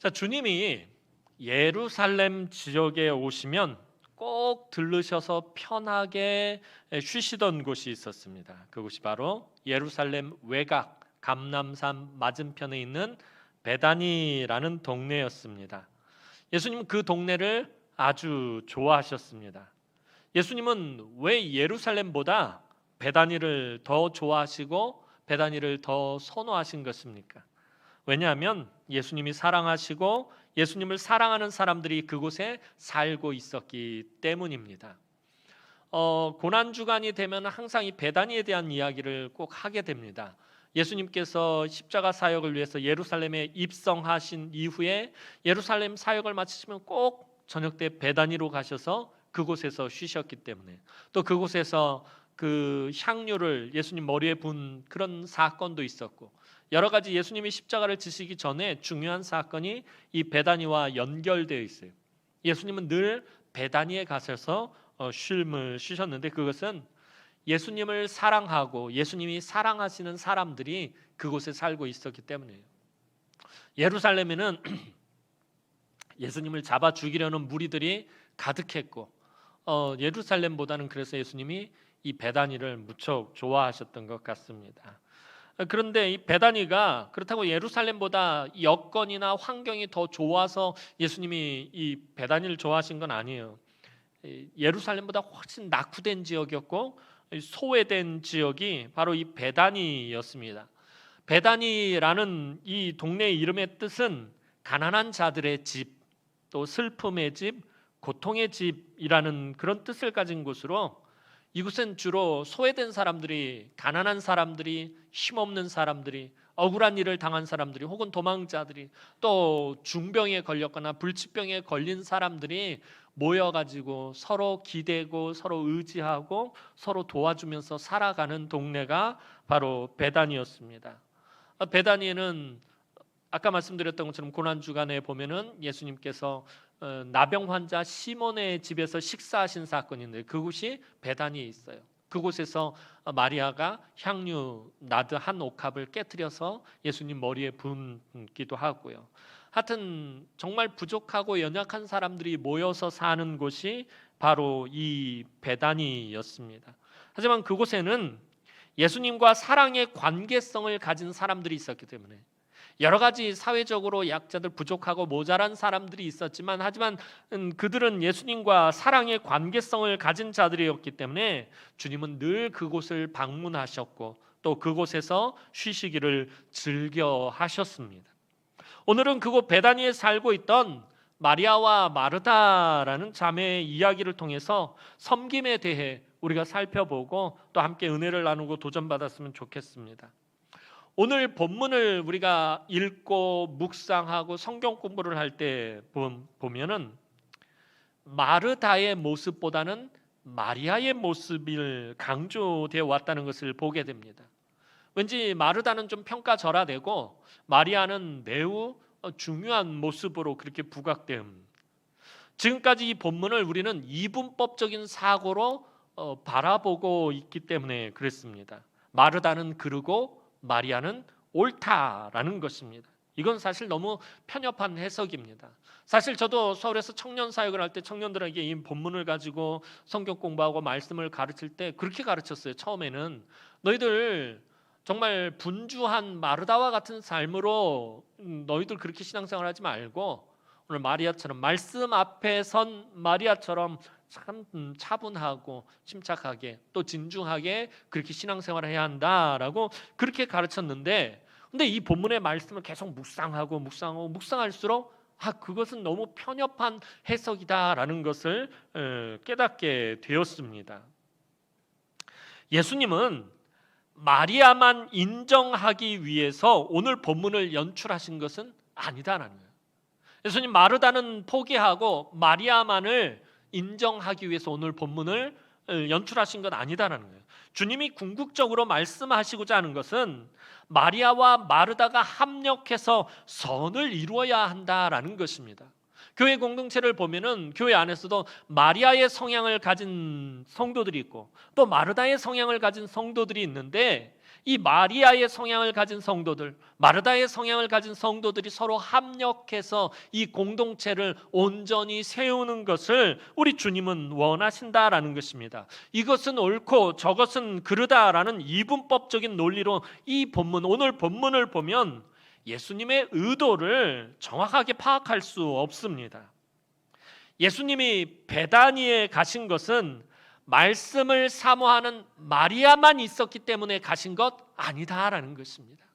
자, 주님이 예루살렘 지역에 오시면 꼭 들르셔서 편하게 쉬시던 곳이 있었습니다. 그곳이 바로 예루살렘 외곽 감람산 맞은편에 있는 베다니라는 동네였습니다. 예수님은 그 동네를 아주 좋아하셨습니다. 예수님은 왜 예루살렘보다 베다니를 더 좋아하시고 베다니를 더 선호하신 것입니까? 왜냐하면 예수님이 사랑하시고 예수님을 사랑하는 사람들이 그곳에 살고 있었기 때문입니다. 고난주간이 되면 항상 이 베다니에 대한 이야기를 꼭 하게 됩니다. 예수님께서 십자가 사역을 위해서 예루살렘에 입성하신 이후에 예루살렘 사역을 마치시면 꼭 저녁 때 베다니로 가셔서 그곳에서 쉬셨기 때문에, 또 그곳에서 그 향유를 예수님 머리에 분 그런 사건도 있었고, 여러 가지 예수님이 십자가를 지시기 전에 중요한 사건이 이 베다니와 연결되어 있어요. 예수님은 늘 베다니에 가셔서 쉼을 쉬셨는데, 그것은 예수님을 사랑하고 예수님이 사랑하시는 사람들이 그곳에 살고 있었기 때문이에요. 예루살렘에는 예수님을 잡아 죽이려는 무리들이 가득했고, 예루살렘보다는 그래서 예수님이 이 베다니를 무척 좋아하셨던 것 같습니다. 그런데 이 베다니가 그렇다고 예루살렘보다 여건이나 환경이 더 좋아서 예수님이 이 베다니를 좋아하신 건 아니에요. 예루살렘보다 훨씬 낙후된 지역이었고 소외된 지역이 바로 이 베다니였습니다. 베다니라는 이 동네의 이름의 뜻은 가난한 자들의 집, 또 슬픔의 집, 고통의 집이라는 그런 뜻을 가진 곳으로, 이곳은 주로 소외된 사람들이, 가난한 사람들이, 힘없는 사람들이, 억울한 일을 당한 사람들이, 혹은 도망자들이, 또 중병에 걸렸거나 불치병에 걸린 사람들이 모여가지고 서로 기대고 서로 의지하고 서로 도와주면서 살아가는 동네가 바로 베다니였습니다. 베다니에는 아까 말씀드렸던 것처럼 고난주간에 보면은 예수님께서 나병 환자 시몬의 집에서 식사하신 사건인데, 그곳이 베다니에 있어요. 그곳에서 마리아가 향유 나드 한 옥합을 깨뜨려서 예수님 머리에 붓기도 하고요. 하여튼 정말 부족하고 연약한 사람들이 모여서 사는 곳이 바로 이 베다니였습니다. 하지만 그곳에는 예수님과 사랑의 관계성을 가진 사람들이 있었기 때문에, 여러 가지 사회적으로 약자들, 부족하고 모자란 사람들이 있었지만, 하지만 그들은 예수님과 사랑의 관계성을 가진 자들이었기 때문에 주님은 늘 그곳을 방문하셨고 또 그곳에서 쉬시기를 즐겨 하셨습니다. 오늘은 그곳 베다니에 살고 있던 마리아와 마르다라는 자매의 이야기를 통해서 섬김에 대해 우리가 살펴보고 또 함께 은혜를 나누고 도전받았으면 좋겠습니다. 오늘 본문을 우리가 읽고 묵상하고 성경 공부를 할 때 보면은 마르다의 모습보다는 마리아의 모습을 강조되어 왔다는 것을 보게 됩니다. 왠지 마르다는 좀 평가절하되고 마리아는 매우 중요한 모습으로 그렇게 부각됨. 지금까지 이 본문을 우리는 이분법적인 사고로 바라보고 있기 때문에 그랬습니다. 마르다는 그르고 마리아는 옳다라는 것입니다. 이건 사실 너무 편협한 해석입니다. 사실 저도 서울에서 청년 사역을 할 때 청년들에게 이 본문을 가지고 성경 공부하고 말씀을 가르칠 때 그렇게 가르쳤어요. 처음에는 너희들 정말 분주한 마르다와 같은 삶으로 너희들 그렇게 신앙생활 하지 말고, 오늘 마리아처럼, 말씀 앞에 선 마리아처럼 참 차분하고 침착하게 또 진중하게 그렇게 신앙생활을 해야 한다라고 그렇게 가르쳤는데, 근데 이 본문의 말씀을 계속 묵상할수록 그것은 너무 편협한 해석이다라는 것을 깨닫게 되었습니다. 예수님은 마리아만 인정하기 위해서 오늘 본문을 연출하신 것은 아니다라는 거예요. 예수님 마르다는 포기하고 마리아만을 인정하기 위해서 오늘 본문을 연출하신 건 아니다라는 거예요. 주님이 궁극적으로 말씀하시고자 하는 것은 마리아와 마르다가 합력해서 선을 이루어야 한다라는 것입니다. 교회 공동체를 보면은 교회 안에서도 마리아의 성향을 가진 성도들이 있고 또 마르다의 성향을 가진 성도들이 있는데, 이 마리아의 성향을 가진 성도들, 마르다의 성향을 가진 성도들이 서로 합력해서 이 공동체를 온전히 세우는 것을 우리 주님은 원하신다라는 것입니다. 이것은 옳고 저것은 그르다라는 이분법적인 논리로 이 본문, 오늘 본문을 보면 예수님의 의도를 정확하게 파악할 수 없습니다. 예수님이 베다니에 가신 것은 말씀을 사모하는 마리아만 있었기 때문에 가신 것 아니다라는 것입니다.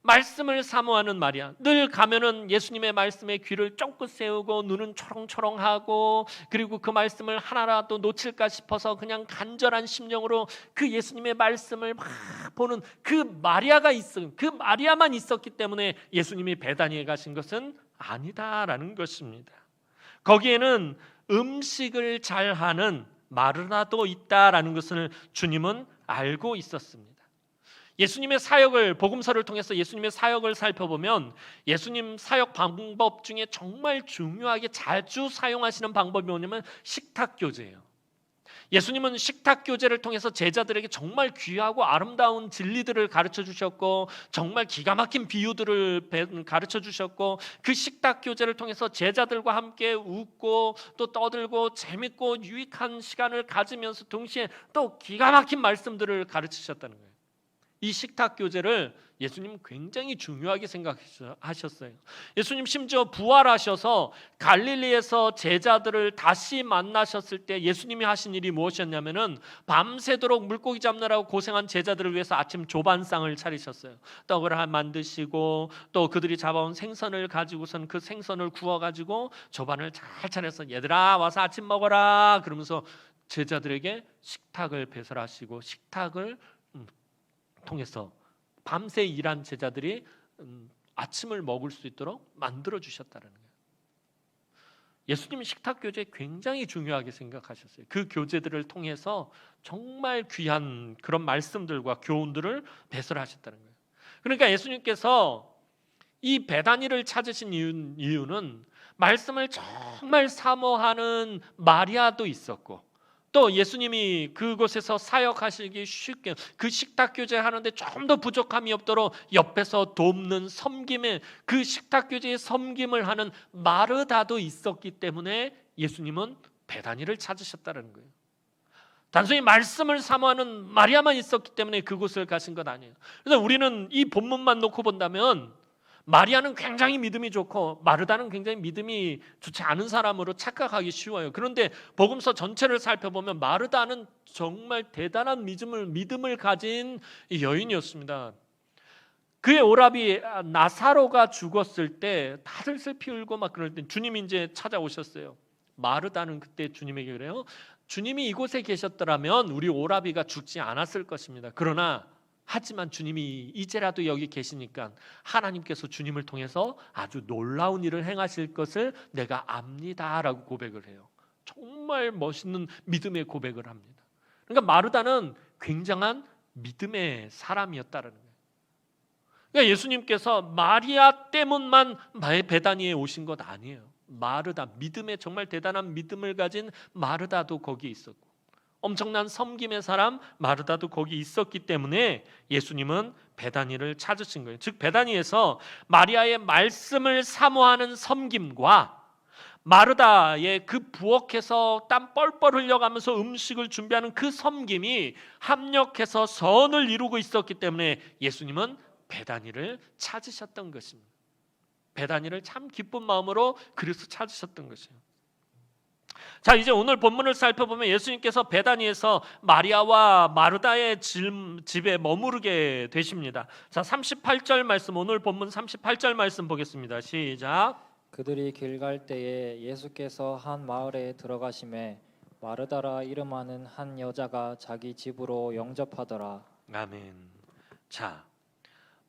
말씀을 사모하는 마리아, 늘 가면은 예수님의 말씀에 귀를 쫑긋 세우고 눈은 초롱초롱하고, 그리고 그 말씀을 하나라도 놓칠까 싶어서 그냥 간절한 심령으로 그 예수님의 말씀을 막 보는 그 마리아가 그 마리아만 있었기 때문에 예수님이 베다니에 가신 것은 아니다라는 것입니다. 거기에는 음식을 잘하는 마르다도 있다라는 것을 주님은 알고 있었습니다. 예수님의 사역을, 복음서를 통해서 예수님의 사역을 살펴보면 예수님 사역 방법 중에 정말 중요하게 자주 사용하시는 방법이 뭐냐면 식탁교제예요. 예수님은 식탁교제를 통해서 제자들에게 정말 귀하고 아름다운 진리들을 가르쳐 주셨고, 정말 기가 막힌 비유들을 가르쳐 주셨고, 그 식탁교제를 통해서 제자들과 함께 웃고 또 떠들고 재밌고 유익한 시간을 가지면서 동시에 또 기가 막힌 말씀들을 가르치셨다는 거예요. 이 식탁교제를 예수님 굉장히 중요하게 생각하셨어요. 예수님 심지어 부활하셔서 갈릴리에서 제자들을 다시 만나셨을 때 예수님이 하신 일이 무엇이었냐면은 밤새도록 물고기 잡느라고 고생한 제자들을 위해서 아침 조반상을 차리셨어요. 떡을 만드시고 또 그들이 잡아온 생선을 가지고선 그 생선을 구워가지고 조반을 잘 차려서 얘들아 와서 아침 먹어라 그러면서 제자들에게 식탁을 배설하시고, 식탁을 통해서 밤새 일한 제자들이 아침을 먹을 수 있도록 만들어 주셨다는 거예요. 예수님이 식탁 교제 굉장히 중요하게 생각하셨어요. 그 교제들을 통해서 정말 귀한 그런 말씀들과 교훈들을 배설하셨다는 거예요. 그러니까 예수님께서 이 베다니를 찾으신 이유는 말씀을 정말 사모하는 마리아도 있었고, 또 예수님이 그곳에서 사역하시기 쉽게 그 식탁 교제 하는데 좀 더 부족함이 없도록 옆에서 돕는 섬김에, 그 식탁 교제의 섬김을 하는 마르다도 있었기 때문에 예수님은 베다니를 찾으셨다는 거예요. 단순히 말씀을 사모하는 마리아만 있었기 때문에 그곳을 가신 것 아니에요. 그래서 우리는 이 본문만 놓고 본다면 마리아는 굉장히 믿음이 좋고 마르다는 굉장히 믿음이 좋지 않은 사람으로 착각하기 쉬워요. 그런데 복음서 전체를 살펴보면 마르다는 정말 대단한 믿음을 가진 여인이었습니다. 그의 오라비 나사로가 죽었을 때 다들 슬피 울고 막 그럴 때 주님이 이제 찾아오셨어요. 마르다는 그때 주님에게 그래요. 주님이 이곳에 계셨더라면 우리 오라비가 죽지 않았을 것입니다. 하지만 주님이 이제라도 여기 계시니까 하나님께서 주님을 통해서 아주 놀라운 일을 행하실 것을 내가 압니다라고 고백을 해요. 정말 멋있는 믿음의 고백을 합니다. 그러니까 마르다는 굉장한 믿음의 사람이었다는 거예요. 그러니까 예수님께서 마리아 때문만 베다니에 오신 것 아니에요. 마르다, 믿음의 정말 대단한 믿음을 가진 마르다도 거기에 있었고, 엄청난 섬김의 사람 마르다도 거기 있었기 때문에 예수님은 베다니를 찾으신 거예요. 즉 베다니에서 마리아의 말씀을 사모하는 섬김과 마르다의 그 부엌에서 땀 뻘뻘 흘려가면서 음식을 준비하는 그 섬김이 합력해서 선을 이루고 있었기 때문에 예수님은 베다니를 찾으셨던 것입니다. 베다니를 참 기쁜 마음으로 그래서 찾으셨던 것이에요. 자, 이제 오늘 본문을 살펴보면 예수님께서 베다니에서 마리아와 마르다의 집에 머무르게 되십니다. 자, 38절 말씀, 오늘 본문 38절 말씀 보겠습니다. 시작. 그들이 길 갈 때에 예수께서 한 마을에 들어가심에 마르다라 이름하는 한 여자가 자기 집으로 영접하더라. 아멘. 자,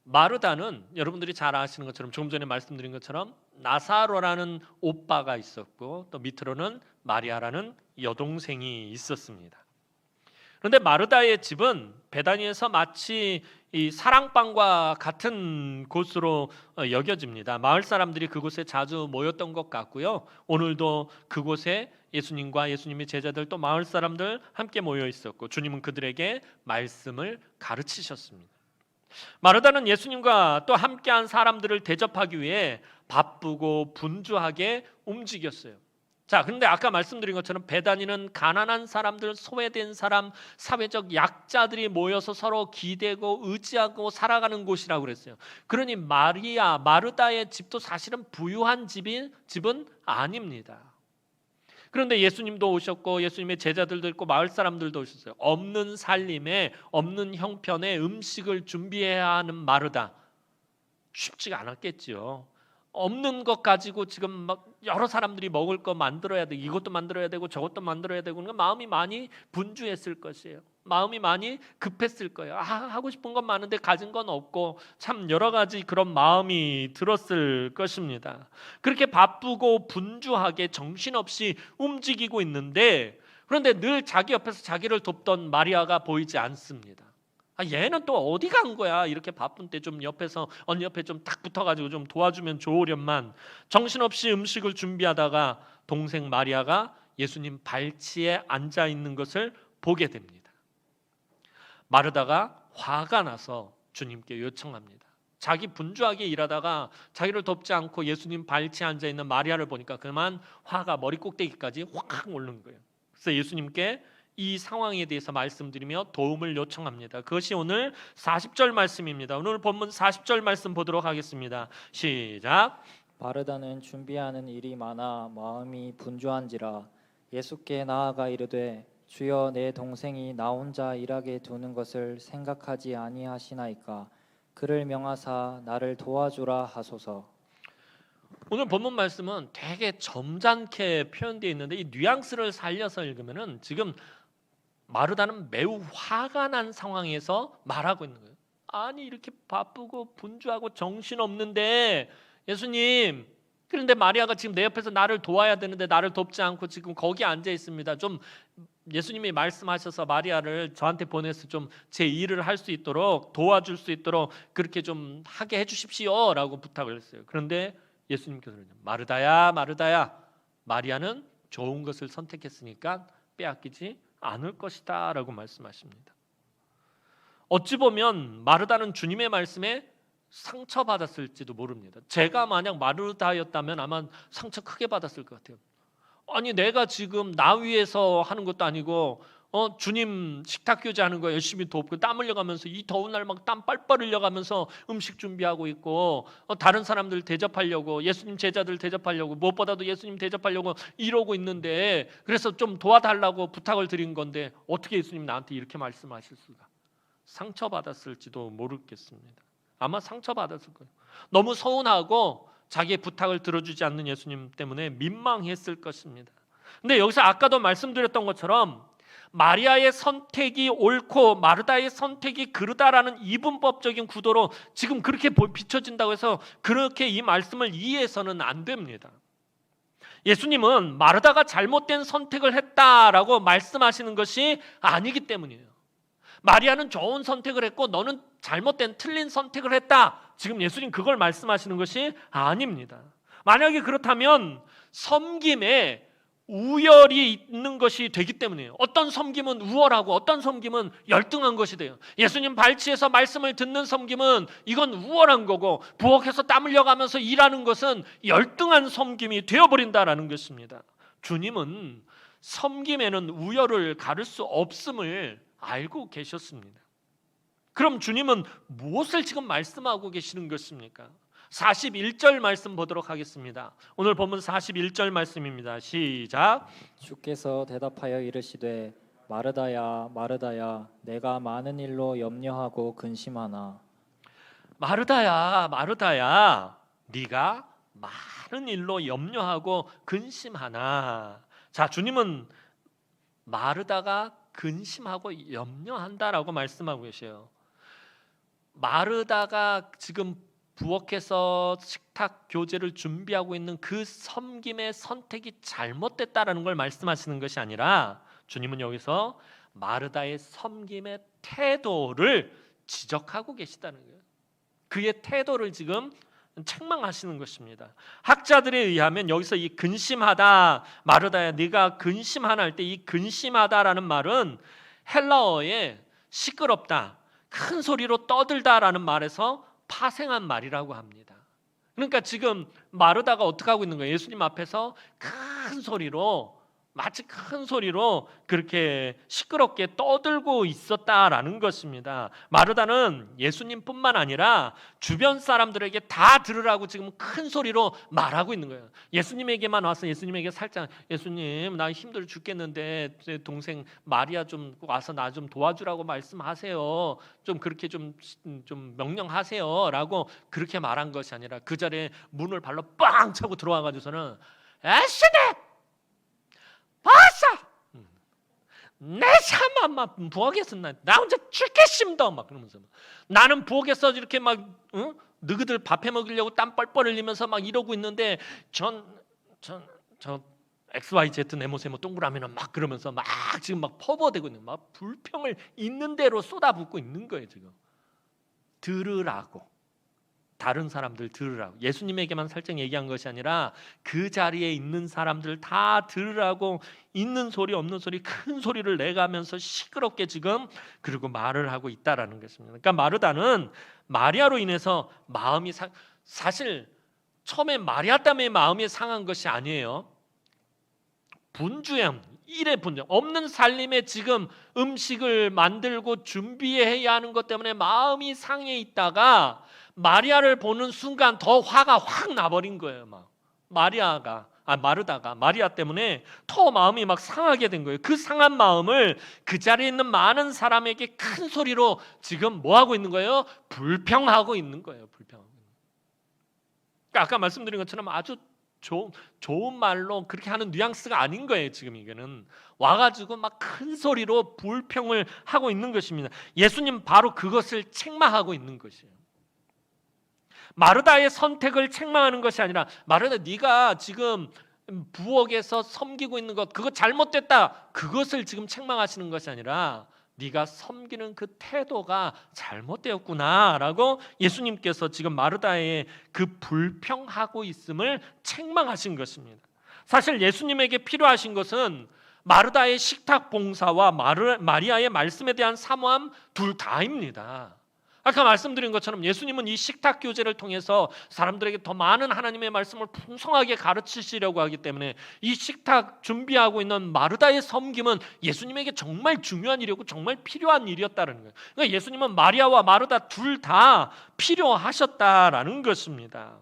마르다는 여러분들이 잘 아시는 것처럼, 조금 전에 말씀드린 것처럼 나사로라는 오빠가 있었고 또 밑으로는 마리아라는 여동생이 있었습니다. 그런데 마르다의 집은 베다니에서 마치 이 사랑방과 같은 곳으로 여겨집니다. 마을 사람들이 그곳에 자주 모였던 것 같고요. 오늘도 그곳에 예수님과 예수님의 제자들 또 마을 사람들 함께 모여 있었고 주님은 그들에게 말씀을 가르치셨습니다. 마르다는 예수님과 또 함께한 사람들을 대접하기 위해 바쁘고 분주하게 움직였어요. 자, 그런데 아까 말씀드린 것처럼 베다니는 가난한 사람들, 소외된 사람, 사회적 약자들이 모여서 서로 기대고 의지하고 살아가는 곳이라고 그랬어요. 그러니 마르다의 집도 사실은 부유한 집은 아닙니다. 그런데 예수님도 오셨고 예수님의 제자들도 있고 마을 사람들도 오셨어요. 없는 살림에 없는 형편에 음식을 준비해야 하는 마르다, 쉽지가 않았겠지요. 없는 것 가지고 지금 막 여러 사람들이 먹을 거 만들어야 돼, 이것도 만들어야 되고 저것도 만들어야 되고, 그러니까 마음이 많이 분주했을 것이에요. 마음이 많이 급했을 거예요. 하고 싶은 건 많은데 가진 건 없고 참 여러 가지 그런 마음이 들었을 것입니다. 그렇게 바쁘고 분주하게 정신없이 움직이고 있는데, 그런데 늘 자기 옆에서 자기를 돕던 마리아가 보이지 않습니다. 얘는 또 어디 간 거야? 이렇게 바쁜 때 좀 옆에서 언니 옆에 좀 딱 붙어가지고 좀 도와주면 좋으련만 정신없이 음식을 준비하다가 동생 마리아가 예수님 발치에 앉아 있는 것을 보게 됩니다. 마르다가 화가 나서 주님께 요청합니다. 자기 분주하게 일하다가 자기를 돕지 않고 예수님 발치에 앉아 있는 마리아를 보니까 그만 화가 머리 꼭대기까지 확 오르는 거예요. 그래서 예수님께 이 상황에 대해서 말씀드리며 도움을 요청합니다. 그것이 오늘 40절 말씀입니다. 오늘 본문 40절 말씀 보도록 하겠습니다. 시작. 마르다는 준비하는 일이 많아 마음이 분주한지라 예수께 나아가 이르되 주여 내 동생이 나 혼자 일하게 두는 것을 생각하지 아니하시나이까 그를 명하사 나를 도와주라 하소서. 오늘 본문 말씀은 되게 점잖게 표현되어 있는데 이 뉘앙스를 살려서 읽으면은 지금 마르다는 매우 화가 난 상황에서 말하고 있는 거예요. 아니 이렇게 바쁘고 분주하고 정신없는데 예수님, 그런데 마리아가 지금 내 옆에서 나를 도와야 되는데 나를 돕지 않고 지금 거기 앉아 있습니다. 좀 예수님이 말씀하셔서 마리아를 저한테 보내서 좀 제 일을 할 수 있도록 도와줄 수 있도록 그렇게 좀 하게 해주십시오 라고 부탁을 했어요. 그런데 예수님께서는 마르다야 마르다야, 마리아는 좋은 것을 선택했으니까 빼앗기지 않을 것이다 라고 말씀하십니다. 어찌 보면 마르다는 주님의 말씀에 상처받았을지도 모릅니다. 제가 만약 마르다였다면 아마 상처 크게 받았을 것 같아요. 아니 내가 지금 나 위해서 하는 것도 아니고 주님 식탁 교제하는 거 열심히 돕고 땀 흘려가면서 이 더운 날 막 땀 빨빨 흘려가면서 음식 준비하고 있고 다른 사람들 대접하려고, 예수님 제자들 대접하려고, 무엇보다도 예수님 대접하려고 이러고 있는데, 그래서 좀 도와달라고 부탁을 드린 건데 어떻게 예수님 나한테 이렇게 말씀하실 수가. 상처받았을지도 모르겠습니다. 아마 상처받았을 거예요. 너무 서운하고 자기의 부탁을 들어주지 않는 예수님 때문에 민망했을 것입니다. 근데 여기서 아까도 말씀드렸던 것처럼 마리아의 선택이 옳고 마르다의 선택이 그르다라는 이분법적인 구도로 지금 그렇게 비춰진다고 해서 그렇게 이 말씀을 이해해서는 안 됩니다. 예수님은 마르다가 잘못된 선택을 했다라고 말씀하시는 것이 아니기 때문이에요. 마리아는 좋은 선택을 했고 너는 잘못된 틀린 선택을 했다, 지금 예수님 그걸 말씀하시는 것이 아닙니다. 만약에 그렇다면 섬김에 우열이 있는 것이 되기 때문이에요. 어떤 섬김은 우월하고 어떤 섬김은 열등한 것이 돼요. 예수님 발치에서 말씀을 듣는 섬김은 이건 우월한 거고, 부엌에서 땀 흘려가면서 일하는 것은 열등한 섬김이 되어버린다라는 것입니다. 주님은 섬김에는 우열을 가릴 수 없음을 알고 계셨습니다. 그럼 주님은 무엇을 지금 말씀하고 계시는 것입니까? 41절 말씀 보도록 하겠습니다. 오늘 본문 41절 말씀입니다. 시작. 주께서 대답하여 이르시되 마르다야 마르다야 내가 많은 일로 염려하고 근심하나. 마르다야 마르다야, 네가 많은 일로 염려하고 근심하나. 자, 주님은 마르다가 근심하고 염려한다라고 말씀하고 계세요. 마르다가 지금 부엌에서 식탁 교제를 준비하고 있는 그 섬김의 선택이 잘못됐다라는 걸 말씀하시는 것이 아니라, 주님은 여기서 마르다의 섬김의 태도를 지적하고 계시다는 거예요. 그의 태도를 지금 책망하시는 것입니다. 학자들에 의하면 여기서 이 근심하다, 마르다야 네가 근심하나 할 때 이 근심하다라는 말은 헬라어에 시끄럽다, 큰 소리로 떠들다라는 말에서 파생한 말이라고 합니다. 그러니까 지금 마르다가 어떻게 하고 있는 거예요? 예수님 앞에서 큰 소리로, 마치 큰 소리로 그렇게 시끄럽게 떠들고 있었다라는 것입니다. 마르다는 예수님뿐만 아니라 주변 사람들에게 다 들으라고 지금 큰 소리로 말하고 있는 거예요. 예수님에게만 와서 예수님에게 살짝 예수님 나 힘들어 죽겠는데 제 동생 마리아 좀 와서 나 좀 도와주라고 말씀하세요. 좀 그렇게 좀 명령하세요라고 그렇게 말한 것이 아니라 그 자리에 문을 발로 빵 차고 들어와 가지고서는 예수님 봤어! 내 삶아 부엌에서 나 혼자 죽겠습니다 막 그러면서 나는 부엌에서 이렇게 막 너희들 밥해 먹으려고 땀 뻘뻘 흘리면서 막 이러고 있는데 저 XYZ 네모세모 동그라미는 막 그러면서 막 지금 막 퍼부어대고 있는 막 불평을 있는 대로 쏟아붓고 있는 거예요. 지금 들으라고, 다른 사람들 들으라고, 예수님에게만 살짝 얘기한 것이 아니라 그 자리에 있는 사람들 다 들으라고 있는 소리 없는 소리 큰 소리를 내가면서 시끄럽게 지금 그리고 말을 하고 있다라는 것입니다. 그러니까 마르다는 마리아로 인해서 마음이 사실 처음에 마리아 때문에 마음이 상한 것이 아니에요. 분주함, 일의 분주, 없는 살림에 지금 음식을 만들고 준비해야 하는 것 때문에 마음이 상해 있다가 마리아를 보는 순간 더 화가 확 나버린 거예요. 막 마르다가 마리아 때문에 더 마음이 막 상하게 된 거예요. 그 상한 마음을 그 자리에 있는 많은 사람에게 큰 소리로 지금 뭐 하고 있는 거예요? 불평하고 있는 거예요. 불평하고. 그러니까 아까 말씀드린 것처럼 아주 좋은 말로 그렇게 하는 뉘앙스가 아닌 거예요. 지금 이게는 와가지고 막 큰 소리로 불평을 하고 있는 것입니다. 예수님 바로 그것을 책망하고 있는 것이에요. 마르다의 선택을 책망하는 것이 아니라 마르다 네가 지금 부엌에서 섬기고 있는 것 그거 잘못됐다, 그것을 지금 책망하시는 것이 아니라 네가 섬기는 그 태도가 잘못되었구나라고 예수님께서 지금 마르다의 그 불평하고 있음을 책망하신 것입니다. 사실 예수님에게 필요하신 것은 마르다의 식탁 봉사와 마리아의 말씀에 대한 사모함 둘 다입니다. 아까 말씀드린 것처럼 예수님은 이 식탁 교제를 통해서 사람들에게 더 많은 하나님의 말씀을 풍성하게 가르치시려고 하기 때문에 이 식탁 준비하고 있는 마르다의 섬김은 예수님에게 정말 중요한 일이었고 정말 필요한 일이었다는 거예요. 그러니까 예수님은 마리아와 마르다 둘 다 필요하셨다라는 것입니다.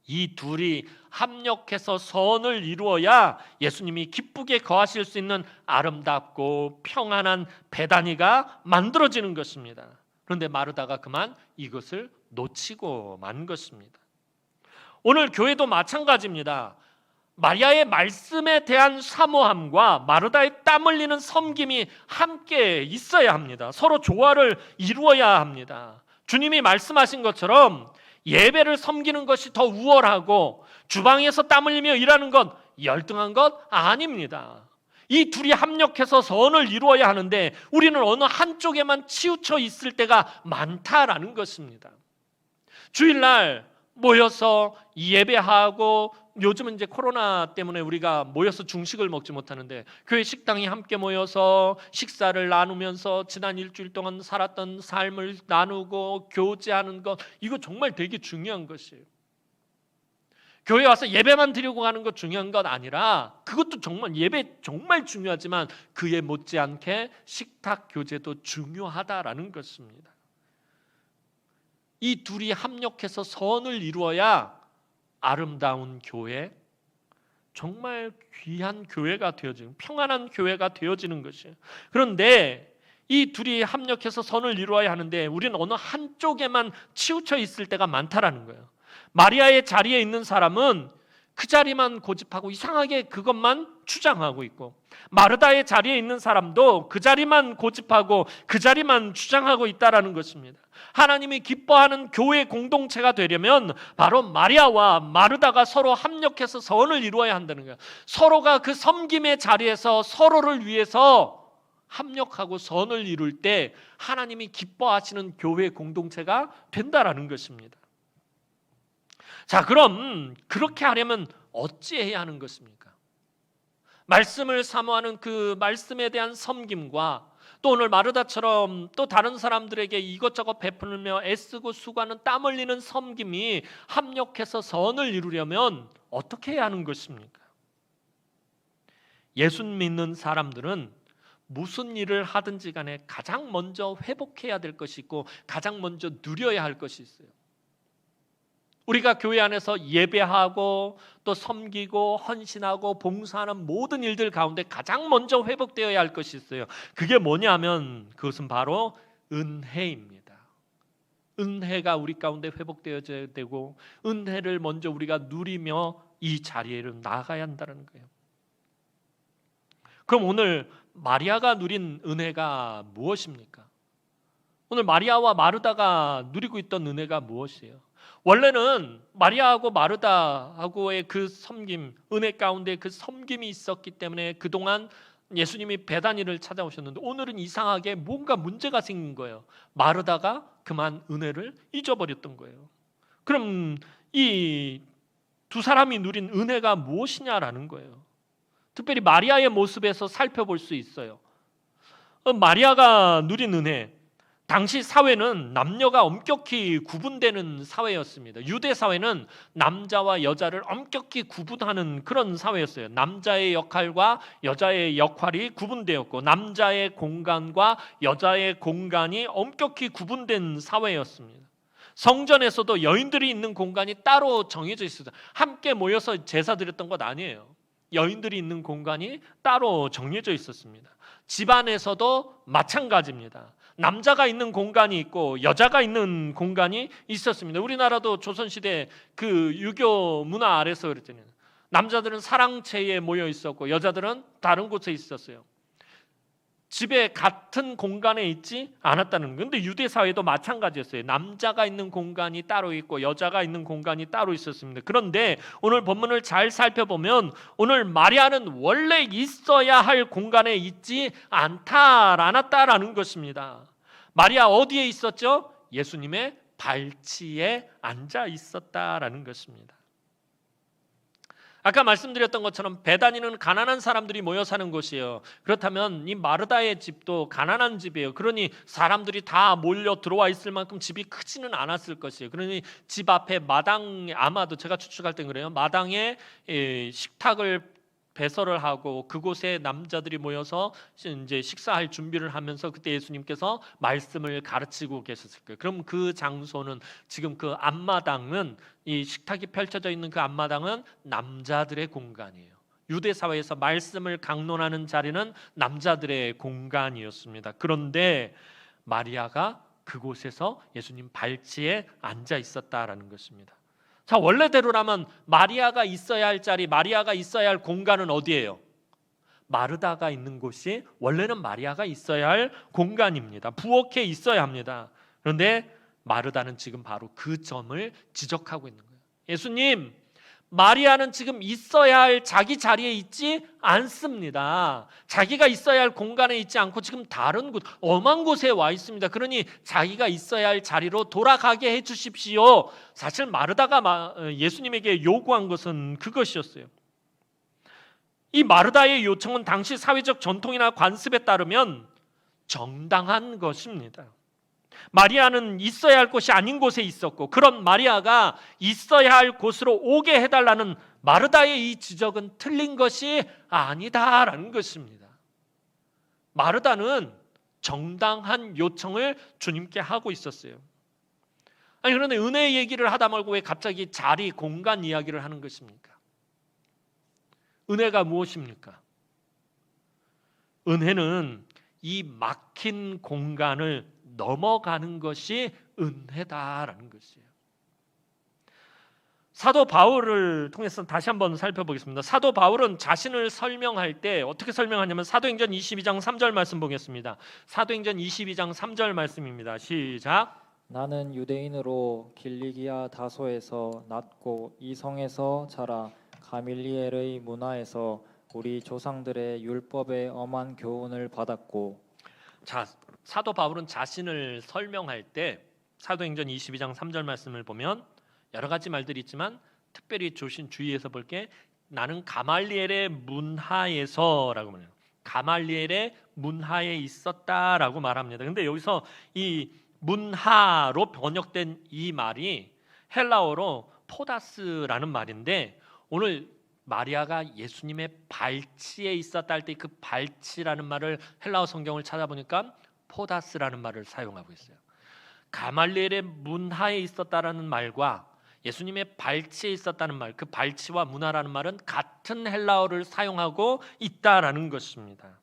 이 둘이 합력해서 선을 이루어야 예수님이 기쁘게 거하실 수 있는 아름답고 평안한 베다니가 만들어지는 것입니다. 그런데 마르다가 그만 이것을 놓치고 만 것입니다. 오늘 교회도 마찬가지입니다. 마리아의 말씀에 대한 사모함과 마르다의 땀 흘리는 섬김이 함께 있어야 합니다. 서로 조화를 이루어야 합니다. 주님이 말씀하신 것처럼 예배를 섬기는 것이 더 우월하고 주방에서 땀 흘리며 일하는 것 열등한 것 아닙니다. 이 둘이 합력해서 선을 이루어야 하는데 우리는 어느 한쪽에만 치우쳐 있을 때가 많다라는 것입니다. 주일날 모여서 예배하고, 요즘은 이제 코로나 때문에 우리가 모여서 중식을 먹지 못하는데 교회 식당이 함께 모여서 식사를 나누면서 지난 일주일 동안 살았던 삶을 나누고 교제하는 것, 이거 정말 되게 중요한 것이에요. 교회 와서 예배만 드리고 가는 것 중요한 것 아니라, 그것도 정말 예배 정말 중요하지만 그에 못지않게 식탁 교제도 중요하다라는 것입니다. 이 둘이 합력해서 선을 이루어야 아름다운 교회, 정말 귀한 교회가 되어지는, 평안한 교회가 되어지는 것이에요. 그런데 이 둘이 합력해서 선을 이루어야 하는데 우리는 어느 한쪽에만 치우쳐 있을 때가 많다라는 거예요. 마리아의 자리에 있는 사람은 그 자리만 고집하고 이상하게 그것만 주장하고 있고, 마르다의 자리에 있는 사람도 그 자리만 고집하고 그 자리만 주장하고 있다라는 것입니다. 하나님이 기뻐하는 교회 공동체가 되려면 바로 마리아와 마르다가 서로 합력해서 선을 이루어야 한다는 거예요. 서로가 그 섬김의 자리에서 서로를 위해서 합력하고 선을 이룰 때 하나님이 기뻐하시는 교회 공동체가 된다라는 것입니다. 자, 그럼 그렇게 하려면 어찌해야 하는 것입니까? 말씀을 사모하는 그 말씀에 대한 섬김과 또 오늘 마르다처럼 또 다른 사람들에게 이것저것 베풀며 애쓰고 수고하는 땀 흘리는 섬김이 합력해서 선을 이루려면 어떻게 해야 하는 것입니까? 예수 믿는 사람들은 무슨 일을 하든지 간에 가장 먼저 회복해야 될 것이 있고 가장 먼저 누려야 할 것이 있어요. 우리가 교회 안에서 예배하고 또 섬기고 헌신하고 봉사하는 모든 일들 가운데 가장 먼저 회복되어야 할 것이 있어요. 그게 뭐냐면 그것은 바로 은혜입니다. 은혜가 우리 가운데 회복되어져야 되고 은혜를 먼저 우리가 누리며 이 자리로 나아가야 한다는 거예요. 그럼 오늘 마리아가 누린 은혜가 무엇입니까? 오늘 마리아와 마르다가 누리고 있던 은혜가 무엇이에요? 원래는 마리아하고 마르다하고의 그 섬김, 은혜 가운데 그 섬김이 있었기 때문에 그동안 예수님이 베다니를 찾아오셨는데 오늘은 이상하게 뭔가 문제가 생긴 거예요. 마르다가 그만 은혜를 잊어버렸던 거예요. 그럼 이 두 사람이 누린 은혜가 무엇이냐라는 거예요. 특별히 마리아의 모습에서 살펴볼 수 있어요. 마리아가 누린 은혜, 당시 사회는 남녀가 엄격히 구분되는 사회였습니다. 유대 사회는 남자와 여자를 엄격히 구분하는 그런 사회였어요. 남자의 역할과 여자의 역할이 구분되었고 남자의 공간과 여자의 공간이 엄격히 구분된 사회였습니다. 성전에서도 여인들이 있는 공간이 따로 정해져 있었어요. 함께 모여서 제사 드렸던 것 아니에요. 여인들이 있는 공간이 따로 정해져 있었습니다. 집안에서도 마찬가지입니다. 남자가 있는 공간이 있고 여자가 있는 공간이 있었습니다. 우리나라도 조선시대 그 유교 문화 아래서 그랬잖아요. 남자들은 사랑채에 모여 있었고 여자들은 다른 곳에 있었어요. 집에 같은 공간에 있지 않았다는 거예요. 근데 유대 사회도 마찬가지였어요. 남자가 있는 공간이 따로 있고 여자가 있는 공간이 따로 있었습니다. 그런데 오늘 본문을 잘 살펴보면 오늘 마리아는 원래 있어야 할 공간에 있지 않았다라는 것입니다. 마리아 어디에 있었죠? 예수님의 발치에 앉아 있었다라는 것입니다. 아까 말씀드렸던 것처럼 베다니는 가난한 사람들이 모여 사는 곳이에요. 그렇다면 이 마르다의 집도 가난한 집이에요. 그러니 사람들이 다 몰려 들어와 있을 만큼 집이 크지는 않았을 것이에요. 그러니 집 앞에 마당에, 아마도 제가 추측할 땐 그래요, 마당에 식탁을 배설을 하고 그곳에 남자들이 모여서 이제 식사할 준비를 하면서 그때 예수님께서 말씀을 가르치고 계셨을 거예요. 그럼 그 장소는 지금 그 앞마당은 이 식탁이 펼쳐져 있는 그 앞마당은 남자들의 공간이에요. 유대 사회에서 말씀을 강론하는 자리는 남자들의 공간이었습니다. 그런데 마리아가 그곳에서 예수님 발치에 앉아 있었다라는 것입니다. 자, 원래대로라면 마리아가 있어야 할 자리, 마리아가 있어야 할 공간은 어디예요? 마르다가 있는 곳이 원래는 마리아가 있어야 할 공간입니다. 부엌에 있어야 합니다. 그런데 마르다는 지금 바로 그 점을 지적하고 있는 거예요. 예수님, 마리아는 지금 있어야 할 자기 자리에 있지 않습니다. 자기가 있어야 할 공간에 있지 않고 지금 다른 곳, 엄한 곳에 와 있습니다. 그러니 자기가 있어야 할 자리로 돌아가게 해 주십시오. 사실 마르다가 예수님에게 요구한 것은 그것이었어요. 이 마르다의 요청은 당시 사회적 전통이나 관습에 따르면 정당한 것입니다. 마리아는 있어야 할 곳이 아닌 곳에 있었고 그런 마리아가 있어야 할 곳으로 오게 해달라는 마르다의 이 지적은 틀린 것이 아니다라는 것입니다. 마르다는 정당한 요청을 주님께 하고 있었어요. 아니 그런데 은혜 얘기를 하다 말고 왜 갑자기 자리, 공간 이야기를 하는 것입니까? 은혜가 무엇입니까? 은혜는 이 막힌 공간을 넘어가는 것이 은혜다라는 것이에요. 사도 바울을 통해서 다시 한번 살펴보겠습니다. 사도 바울은 자신을 설명할 때 어떻게 설명하냐면 사도행전 22장 3절 말씀 보겠습니다. 사도행전 22장 3절 말씀입니다. 시작. 나는 유대인으로 길리기아 다소에서 낳고 이 성에서 자라 가밀리엘의 문화에서 우리 조상들의 율법의 엄한 교훈을 받았고 자, 사도 바울은 자신을 설명할 때 사도행전 22장 3절 말씀을 보면 여러 가지 말들이 있지만 특별히 주의해서 볼게 나는 가말리엘의 문하에서라고 말해요. 가말리엘의 문하에 있었다라고 말합니다. 근데 여기서 이 문하로 번역된 이 말이 헬라어로 포다스라는 말인데 오늘 마리아가 예수님의 발치에 있었다 할 때 그 발치라는 말을 헬라어 성경을 찾아보니까 포다스라는 말을 사용하고 있어요. 가말리엘의 문하에 있었다라는 말과 예수님의 발치에 있었다는 말, 그 발치와 문하라는 말은 같은 헬라어를 사용하고 있다라는 것입니다.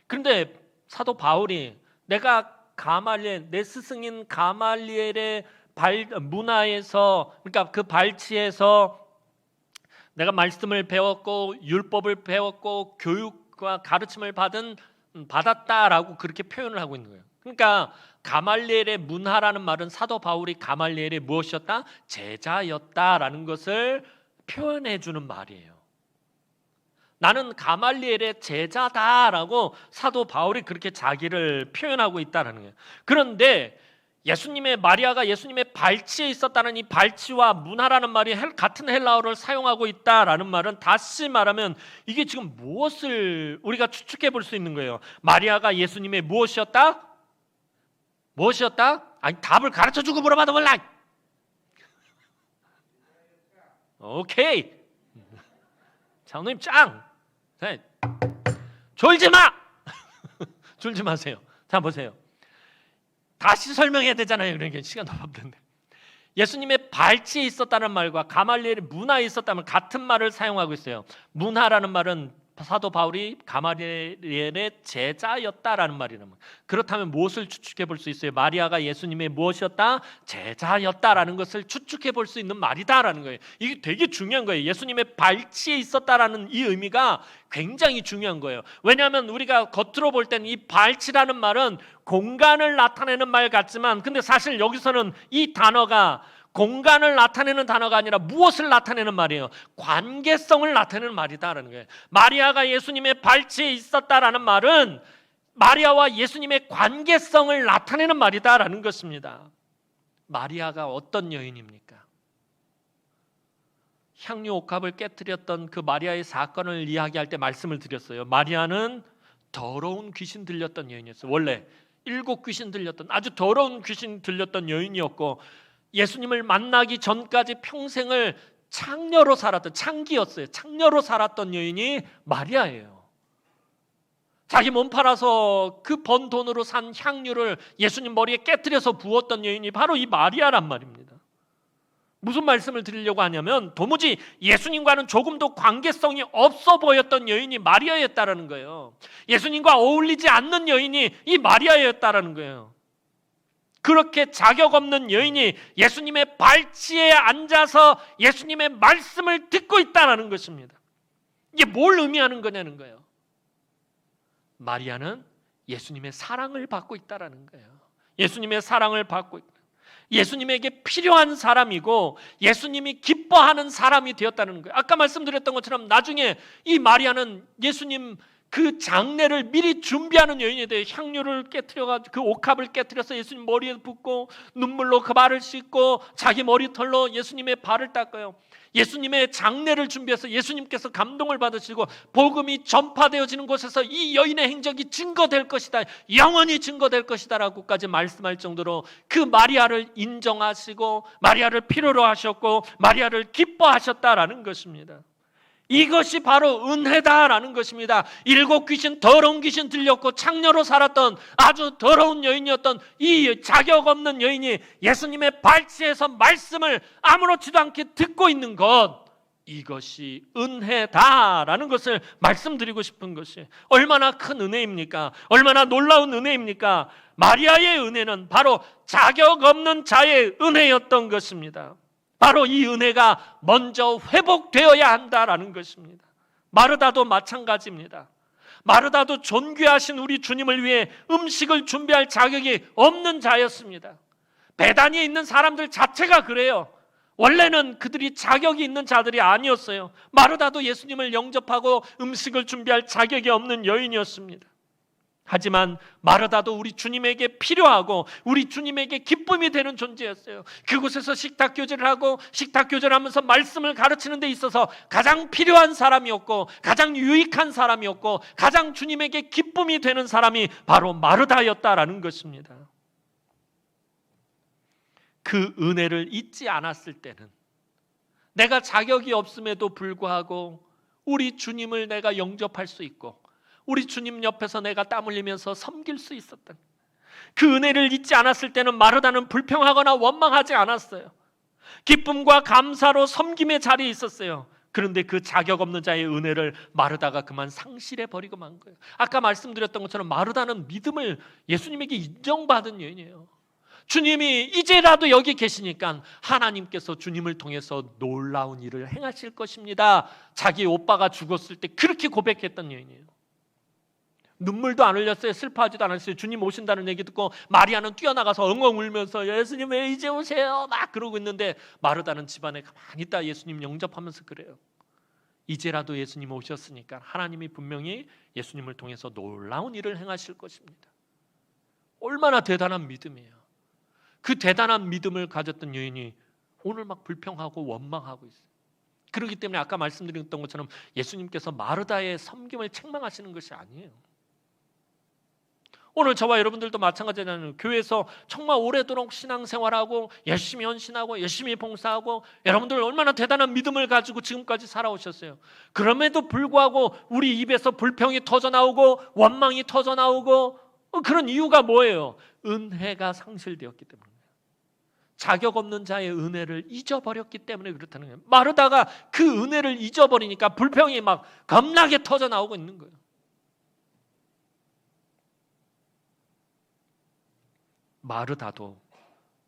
그런데 사도 바울이 내가 가말리엘, 내 스승인 가말리엘의 문하에서, 그러니까 그 발치에서 내가 말씀을 배웠고 율법을 배웠고 교육과 가르침을 받았다라고 그렇게 표현을 하고 있는 거예요. 그러니까 가말리엘의 문하라는 말은 사도 바울이 가말리엘의 무엇이었다? 제자였다라는 것을 표현해 주는 말이에요. 나는 가말리엘의 제자다라고 사도 바울이 그렇게 자기를 표현하고 있다는 거예요. 그런데 마리아가 예수님의 발치에 있었다는 이 발치와 문하라는 말이 같은 헬라어를 사용하고 있다라는 말은 다시 말하면 이게 지금 무엇을 우리가 추측해 볼 수 있는 거예요. 마리아가 예수님의 무엇이었다? 아니 답을 가르쳐 주고 물어봐도 몰라. 오케이. 장로님 짱. 졸지 마. 졸지 마세요. 자 보세요. 다시 설명해야 되잖아요. 그러니까 시간 너무 없는데. 예수님의 발치에 있었다는 말과 가말리엘의 문하에 있었다는 같은 말을 사용하고 있어요. 문하라는 말은 사도 바울이 가말리엘의 제자였다라는 말이라면 그렇다면 무엇을 추측해 볼 수 있어요? 마리아가 예수님의 무엇이었다? 제자였다라는 것을 추측해 볼 수 있는 말이다라는 거예요. 이게 되게 중요한 거예요. 예수님의 발치에 있었다라는 이 의미가 굉장히 중요한 거예요. 왜냐하면 우리가 겉으로 볼 때는 이 발치라는 말은 공간을 나타내는 말 같지만 근데 사실 여기서는 이 단어가 공간을 나타내는 단어가 아니라 무엇을 나타내는 말이에요? 관계성을 나타내는 말이다라는 거예요. 마리아가 예수님의 발치에 있었다라는 말은 마리아와 예수님의 관계성을 나타내는 말이다라는 것입니다. 마리아가 어떤 여인입니까? 향유 옥합을 깨뜨렸던 그 마리아의 사건을 이야기할 때 말씀을 드렸어요. 마리아는 더러운 귀신 들렸던 여인이었어요. 원래 7 귀신 들렸던 아주 더러운 귀신 들렸던 여인이었고 예수님을 만나기 전까지 평생을 창녀로 살았던 창기였어요. 창녀로 살았던 여인이 마리아예요. 자기 몸 팔아서 그 번 돈으로 산 향유를 예수님 머리에 깨뜨려서 부었던 여인이 바로 이 마리아란 말입니다. 무슨 말씀을 드리려고 하냐면 도무지 예수님과는 조금도 관계성이 없어 보였던 여인이 마리아였다라는 거예요. 예수님과 어울리지 않는 여인이 이 마리아였다라는 거예요. 그렇게 자격 없는 여인이 예수님의 발치에 앉아서 예수님의 말씀을 듣고 있다는 것입니다. 이게 뭘 의미하는 거냐는 거예요. 마리아는 예수님의 사랑을 받고 있다는 거예요. 예수님의 사랑을 받고 있다. 예수님에게 필요한 사람이고 예수님이 기뻐하는 사람이 되었다는 거예요. 아까 말씀드렸던 것처럼 나중에 이 마리아는 예수님 그 장례를 미리 준비하는 여인에 대해 향유를 깨트려가지고 그 옥합을 깨트려서 예수님 머리에 붓고 눈물로 그 발을 씻고 자기 머리털로 예수님의 발을 닦아요. 예수님의 장례를 준비해서 예수님께서 감동을 받으시고 복음이 전파되어지는 곳에서 이 여인의 행적이 증거될 것이다, 영원히 증거될 것이다 라고까지 말씀할 정도로 그 마리아를 인정하시고 마리아를 필요로 하셨고 마리아를 기뻐하셨다라는 것입니다. 이것이 바로 은혜다라는 것입니다. 7 귀신, 더러운 귀신 들렸고 창녀로 살았던 아주 더러운 여인이었던 이 자격 없는 여인이 예수님의 발치에서 말씀을 아무렇지도 않게 듣고 있는 것, 이것이 은혜다라는 것을 말씀드리고 싶은 것이 얼마나 큰 은혜입니까? 얼마나 놀라운 은혜입니까? 마리아의 은혜는 바로 자격 없는 자의 은혜였던 것입니다. 바로 이 은혜가 먼저 회복되어야 한다라는 것입니다. 마르다도 마찬가지입니다. 마르다도 존귀하신 우리 주님을 위해 음식을 준비할 자격이 없는 자였습니다. 베다니에 있는 사람들 자체가 그래요. 원래는 그들이 자격이 있는 자들이 아니었어요. 마르다도 예수님을 영접하고 음식을 준비할 자격이 없는 여인이었습니다. 하지만 마르다도 우리 주님에게 필요하고 우리 주님에게 기쁨이 되는 존재였어요. 그곳에서 식탁 교제를 하고 식탁 교제를 하면서 말씀을 가르치는 데 있어서 가장 필요한 사람이었고 가장 유익한 사람이었고 가장 주님에게 기쁨이 되는 사람이 바로 마르다였다라는 것입니다. 그 은혜를 잊지 않았을 때는 내가 자격이 없음에도 불구하고 우리 주님을 내가 영접할 수 있고 우리 주님 옆에서 내가 땀 흘리면서 섬길 수 있었던 그 은혜를 잊지 않았을 때는 마르다는 불평하거나 원망하지 않았어요. 기쁨과 감사로 섬김의 자리에 있었어요. 그런데 그 자격 없는 자의 은혜를 마르다가 그만 상실해 버리고 만 거예요. 아까 말씀드렸던 것처럼 마르다는 믿음을 예수님에게 인정받은 여인이에요. 주님이 이제라도 여기 계시니까 하나님께서 주님을 통해서 놀라운 일을 행하실 것입니다. 자기 오빠가 죽었을 때 그렇게 고백했던 여인이에요. 눈물도 안 흘렸어요. 슬퍼하지도 않았어요. 주님 오신다는 얘기 듣고 마리아는 뛰어나가서 엉엉 울면서 예수님 왜 이제 오세요? 막 그러고 있는데 마르다는 집안에 가만히 있다 예수님 영접하면서 그래요. 이제라도 예수님 오셨으니까 하나님이 분명히 예수님을 통해서 놀라운 일을 행하실 것입니다. 얼마나 대단한 믿음이에요. 그 대단한 믿음을 가졌던 여인이 오늘 막 불평하고 원망하고 있어요. 그렇기 때문에 아까 말씀드렸던 것처럼 예수님께서 마르다의 섬김을 책망하시는 것이 아니에요. 오늘 저와 여러분들도 마찬가지잖아요. 교회에서 정말 오래도록 신앙생활하고 열심히 헌신하고 열심히 봉사하고 여러분들 얼마나 대단한 믿음을 가지고 지금까지 살아오셨어요. 그럼에도 불구하고 우리 입에서 불평이 터져나오고 원망이 터져나오고 그런 이유가 뭐예요? 은혜가 상실되었기 때문이에요. 자격 없는 자의 은혜를 잊어버렸기 때문에 그렇다는 거예요. 마르다가 그 은혜를 잊어버리니까 불평이 막 겁나게 터져나오고 있는 거예요. 마르다도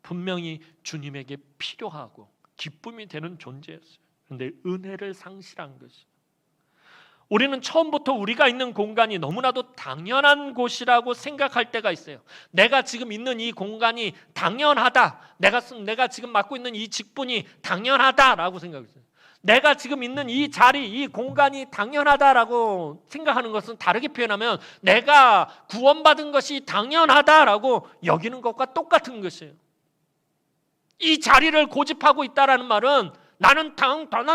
분명히 주님에게 필요하고 기쁨이 되는 존재였어요. 그런데 은혜를 상실한 것이. 우리는 처음부터 우리가 있는 공간이 너무나도 당연한 곳이라고 생각할 때가 있어요. 내가 지금 있는 이 공간이 당연하다. 내가 지금 맡고 있는 이 직분이 당연하다라고 생각했어요. 내가 지금 있는 이 자리, 이 공간이 당연하다라고 생각하는 것은 다르게 표현하면 내가 구원받은 것이 당연하다라고 여기는 것과 똑같은 것이에요. 이 자리를 고집하고 있다라는 말은 나는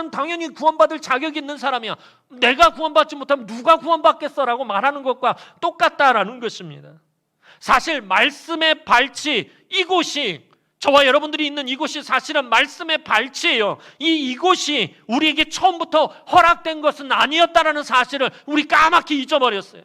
당연히 구원받을 자격이 있는 사람이야. 내가 구원받지 못하면 누가 구원받겠어라고 말하는 것과 똑같다라는 것입니다. 사실 말씀의 발치, 이곳이 저와 여러분들이 있는 이곳이 사실은 말씀의 발치예요. 이곳이 우리에게 처음부터 허락된 것은 아니었다라는 사실을 우리 까맣게 잊어버렸어요.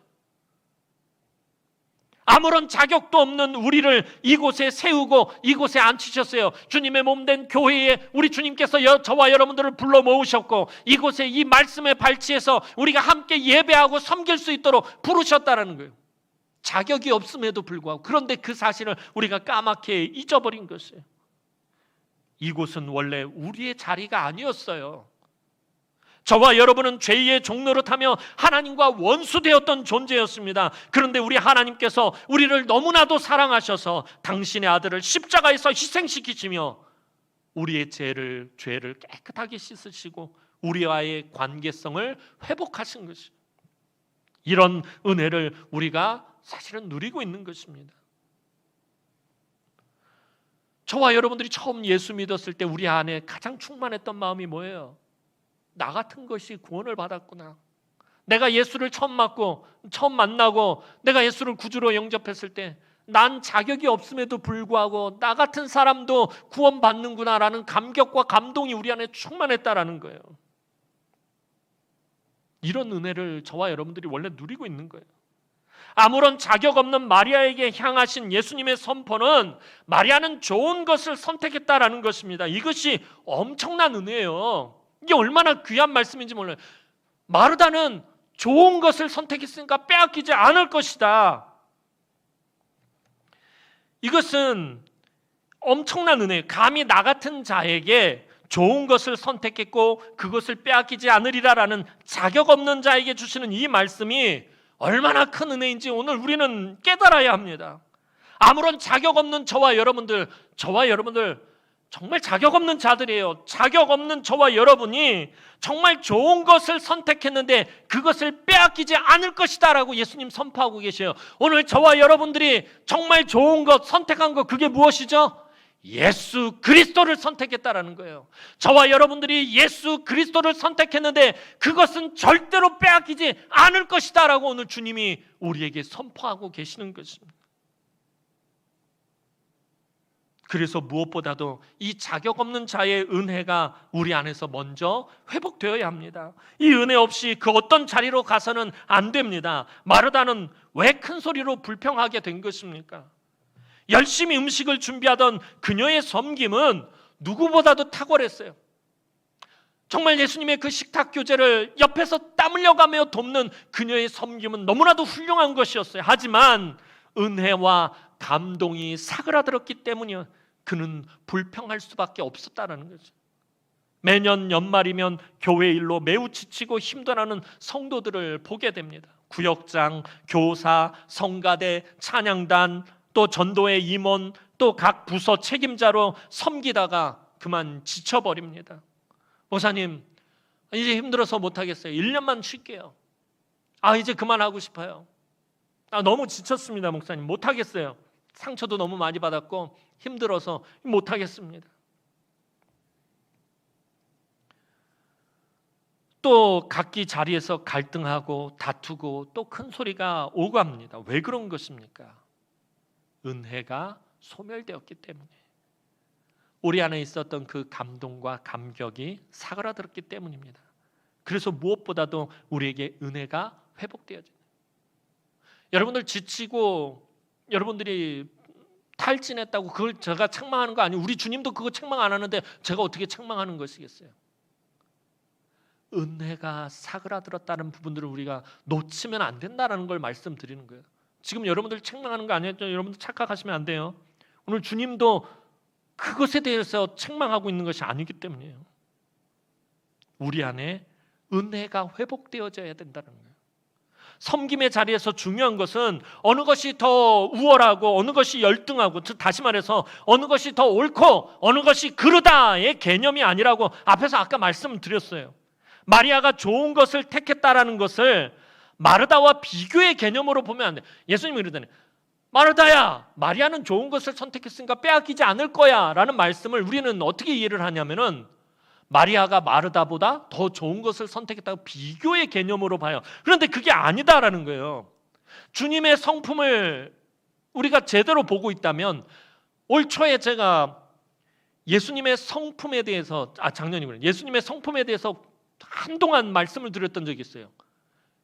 아무런 자격도 없는 우리를 이곳에 세우고 이곳에 앉히셨어요. 주님의 몸된 교회에 우리 주님께서 저와 여러분들을 불러 모으셨고 이곳에 이 말씀의 발치에서 우리가 함께 예배하고 섬길 수 있도록 부르셨다는 거예요. 자격이 없음에도 불구하고 그런데 그 사실을 우리가 까맣게 잊어버린 것이에요. 이곳은 원래 우리의 자리가 아니었어요. 저와 여러분은 죄의 종노릇하며 하나님과 원수되었던 존재였습니다. 그런데 우리 하나님께서 우리를 너무나도 사랑하셔서 당신의 아들을 십자가에서 희생시키시며 우리의 죄를 깨끗하게 씻으시고 우리와의 관계성을 회복하신 것이에요. 이런 은혜를 우리가 사실은 누리고 있는 것입니다. 저와 여러분들이 처음 예수 믿었을 때 우리 안에 가장 충만했던 마음이 뭐예요? 나 같은 것이 구원을 받았구나. 내가 예수를 처음 만나고 내가 예수를 구주로 영접했을 때 난 자격이 없음에도 불구하고 나 같은 사람도 구원받는구나라는 감격과 감동이 우리 안에 충만했다라는 거예요. 이런 은혜를 저와 여러분들이 원래 누리고 있는 거예요. 아무런 자격 없는 마리아에게 향하신 예수님의 선포는 마리아는 좋은 것을 선택했다라는 것입니다. 이것이 엄청난 은혜예요. 이게 얼마나 귀한 말씀인지 몰라요. 마르다는 좋은 것을 선택했으니까 빼앗기지 않을 것이다. 이것은 엄청난 은혜예요. 감히 나 같은 자에게 좋은 것을 선택했고 그것을 빼앗기지 않으리라라는 자격 없는 자에게 주시는 이 말씀이 얼마나 큰 은혜인지 오늘 우리는 깨달아야 합니다. 아무런 자격 없는 저와 여러분들 정말 자격 없는 자들이에요. 자격 없는 저와 여러분이 정말 좋은 것을 선택했는데 그것을 빼앗기지 않을 것이다 라고 예수님 선포하고 계셔요. 오늘 저와 여러분들이 정말 좋은 것 선택한 것, 그게 무엇이죠? 예수 그리스도를 선택했다라는 거예요. 저와 여러분들이 예수 그리스도를 선택했는데 그것은 절대로 빼앗기지 않을 것이다 라고 오늘 주님이 우리에게 선포하고 계시는 것입니다. 그래서 무엇보다도 이 자격 없는 자의 은혜가 우리 안에서 먼저 회복되어야 합니다. 이 은혜 없이 그 어떤 자리로 가서는 안 됩니다. 마르다는 왜 큰 소리로 불평하게 된 것입니까? 열심히 음식을 준비하던 그녀의 섬김은 누구보다도 탁월했어요. 정말 예수님의 그 식탁 교제를 옆에서 땀 흘려가며 돕는 그녀의 섬김은 너무나도 훌륭한 것이었어요. 하지만 은혜와 감동이 사그라들었기 때문이요, 그는 불평할 수밖에 없었다는 거죠. 매년 연말이면 교회 일로 매우 지치고 힘들어하는 성도들을 보게 됩니다. 구역장, 교사, 성가대, 찬양단, 또 전도의 임원, 또 각 부서 책임자로 섬기다가 그만 지쳐버립니다. 목사님, 이제 힘들어서 못하겠어요. 1년만 쉴게요. 이제 그만하고 싶어요. 너무 지쳤습니다. 목사님, 못하겠어요. 상처도 너무 많이 받았고 힘들어서 못하겠습니다. 또 각기 자리에서 갈등하고 다투고 또 큰 소리가 오고 합니다. 왜 그런 것입니까? 은혜가 소멸되었기 때문에, 우리 안에 있었던 그 감동과 감격이 사그라들었기 때문입니다. 그래서 무엇보다도 우리에게 은혜가 회복되어져요. 여러분들 지치고 여러분들이 탈진했다고 그걸 제가 책망하는 거 아니에요. 우리 주님도 그거 책망 안 하는데 제가 어떻게 책망하는 것이겠어요? 은혜가 사그라들었다는 부분들을 우리가 놓치면 안 된다는 걸 말씀드리는 거예요. 지금 여러분들 책망하는 거 아니에요. 여러분들 착각하시면 안 돼요. 오늘 주님도 그것에 대해서 책망하고 있는 것이 아니기 때문이에요. 우리 안에 은혜가 회복되어져야 된다는 거예요. 섬김의 자리에서 중요한 것은 어느 것이 더 우월하고 어느 것이 열등하고, 다시 말해서 어느 것이 더 옳고 어느 것이 그르다의 개념이 아니라고 앞에서 아까 말씀드렸어요. 마리아가 좋은 것을 택했다라는 것을 마르다와 비교의 개념으로 보면 안 돼. 예수님이 그러잖아요. 마르다야, 마리아는 좋은 것을 선택했으니까 빼앗기지 않을 거야 라는 말씀을 우리는 어떻게 이해를 하냐면은 마리아가 마르다보다 더 좋은 것을 선택했다고 비교의 개념으로 봐요. 그런데 그게 아니다라는 거예요. 주님의 성품을 우리가 제대로 보고 있다면, 올 초에 제가 예수님의 성품에 대해서 작년이군요. 예수님의 성품에 대해서 한동안 말씀을 드렸던 적이 있어요.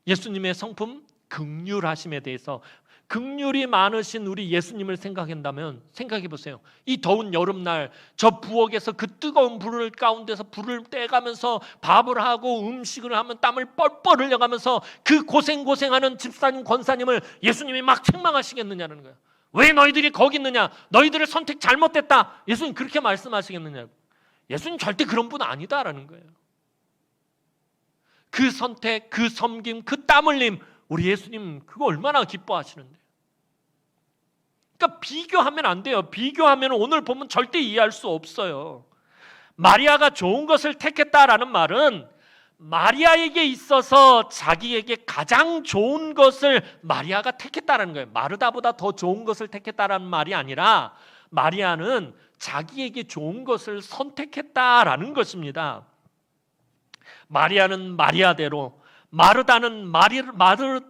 예수님의 성품, 긍휼하심에 대해서, 긍휼이 많으신 우리 예수님을 생각한다면 생각해 보세요. 이 더운 여름날 저 부엌에서 그 뜨거운 불을 가운데서 불을 떼가면서 밥을 하고 음식을 하면 땀을 뻘뻘 흘려가면서 그 고생하는 집사님, 권사님을 예수님이 막 책망하시겠느냐는 거예요. 왜 너희들이 거기 있느냐? 너희들의 선택 잘못됐다. 예수님 그렇게 말씀하시겠느냐고. 예수님 절대 그런 분 아니다라는 거예요. 그 선택, 그 섬김, 그 땀 흘림, 우리 예수님 그거 얼마나 기뻐하시는데. 그러니까 비교하면 안 돼요. 비교하면 오늘 보면 절대 이해할 수 없어요. 마리아가 좋은 것을 택했다라는 말은 마리아에게 있어서 자기에게 가장 좋은 것을 마리아가 택했다라는 거예요. 마르다보다 더 좋은 것을 택했다라는 말이 아니라 마리아는 자기에게 좋은 것을 선택했다라는 것입니다. 마리아는 마리아대로, 마르다는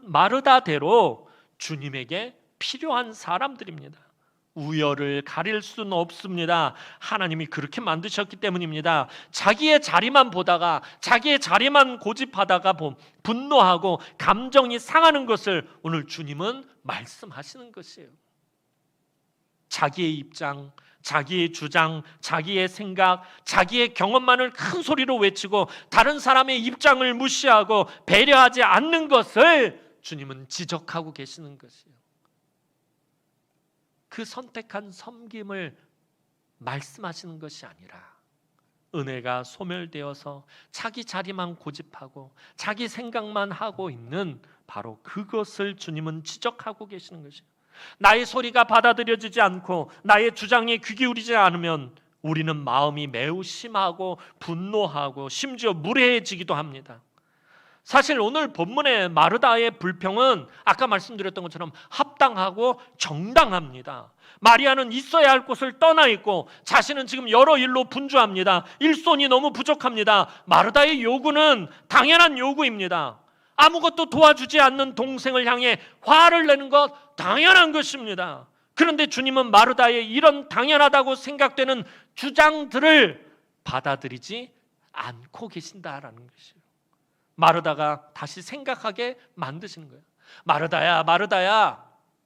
마르다대로 주님에게 필요한 사람들입니다. 우열을 가릴 수는 없습니다. 하나님이 그렇게 만드셨기 때문입니다. 자기의 자리만 보다가, 자기의 자리만 고집하다가 분노하고 감정이 상하는 것을 오늘 주님은 말씀하시는 것이에요. 자기의 입장, 자기의 주장, 자기의 생각, 자기의 경험만을 큰 소리로 외치고 다른 사람의 입장을 무시하고 배려하지 않는 것을 주님은 지적하고 계시는 것이에요. 그 선택한 섬김을 말씀하시는 것이 아니라 은혜가 소멸되어서 자기 자리만 고집하고 자기 생각만 하고 있는 바로 그것을 주님은 지적하고 계시는 것이에요. 나의 소리가 받아들여지지 않고 나의 주장에 귀 기울이지 않으면 우리는 마음이 매우 심하고 분노하고 심지어 무례해지기도 합니다. 사실 오늘 본문의 마르다의 불평은 아까 말씀드렸던 것처럼 합당하고 정당합니다. 마리아는 있어야 할 곳을 떠나 있고 자신은 지금 여러 일로 분주합니다. 일손이 너무 부족합니다. 마르다의 요구는 당연한 요구입니다. 아무것도 도와주지 않는 동생을 향해 화를 내는 것 당연한 것입니다. 그런데 주님은 마르다의 이런 당연하다고 생각되는 주장들을 받아들이지 않고 계신다라는 것이에요. 마르다가 다시 생각하게 만드시는 거예요. 마르다야, 마르다야,